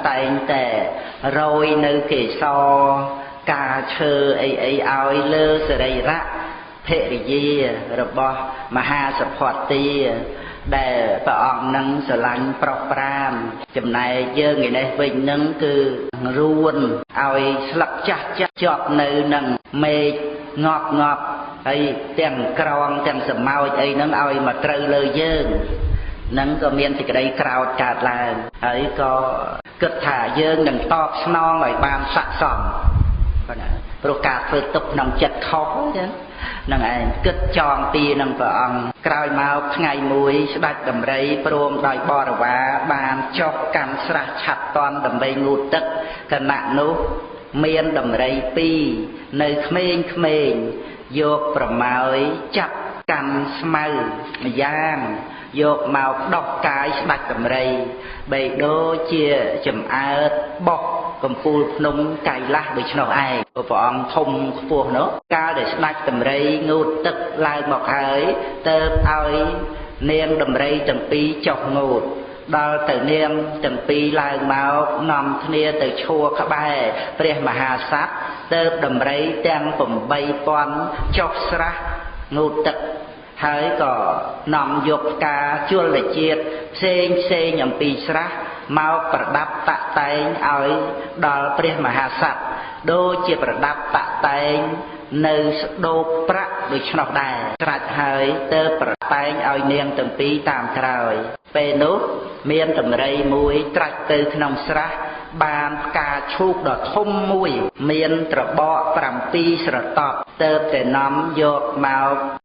តែងតែរយនៅកេសរការឈើអីឲ្យលើសរីរៈភរិយារបស់មហាសភ័តទាដែលព្រះអង្គនឹងស្រឡាញ់ប្រុសប្រាមចំណែកយើងឯនេះវិញនឹងគឺរួនឲ្យស្លឹកចាស់ជាប់នៅនឹងមេឃងាប់ហើយទាំងក្រងទាំងសម្ោចអីហ្នឹងឲ្យមកត្រូវលើយើងនឹងក៏មានសេចក្តីក្រោធកើតឡើងហើយក៏គិតថាយើងនឹងតបស្នងឲ្យបានស័ក្តិសមព្រោះការធ្វើទុកក្នុងចិត្តខុសចឹងនឹងឯងគិតចងពីនឹងព្រះអង្គក្រោយមកថ្ងៃមួយស្ដេចដំរីព្រមដោយបរិវារបានចុះកាន់ស្រះឆាត់តន់ដើម្បីងូតទឹកគណៈនោះមានដំរីពីរនៅក្មេងយកប្រម៉ោយចាប់កាន់ស្មៅម្យ៉ាងយកមកដោះកាយស្ដេចដំរីបីដូចជាចំអើតបោះកំពូលភ្នំកៃឡាស់ដូច្នោះឯងព្រះអង្គធំខ្ពស់នោះកាលដែលស្ដេចដំរីងូតទឹកឡើងមកហើយទៅឲ្យនាងដំរីទាំងពីរចុះងូតដល់ទៅនាងទាំងពីរឡើងមកនាំគ្នាទៅឈួរក្បែរព្រះមហាក្សត្រទៅដំរីទាំង8000ចុះស្រះងូតទឹកហើយក៏នាំយកផ្កាជលជាតិផ្សេងអំពីស្រះមកប្រដាប់តាក់តែងឲ្យដល់ព្រះមហាក្សត្រដូចជាប្រដាប់តាក់តែងនៅស្ដូកប្រាក់ដូច្នោះដែរត្រាច់ហើយទៅប្រតែងឲ្យនាងទាំងពីរតាមក្រោយពេលនោះមានដំរីមួយត្រាច់ទៅក្នុងស្រះបានផ្កាឈូកដ៏ធំមួយមានត្របក7ស្រទាប់ទៅតែនាំយកមក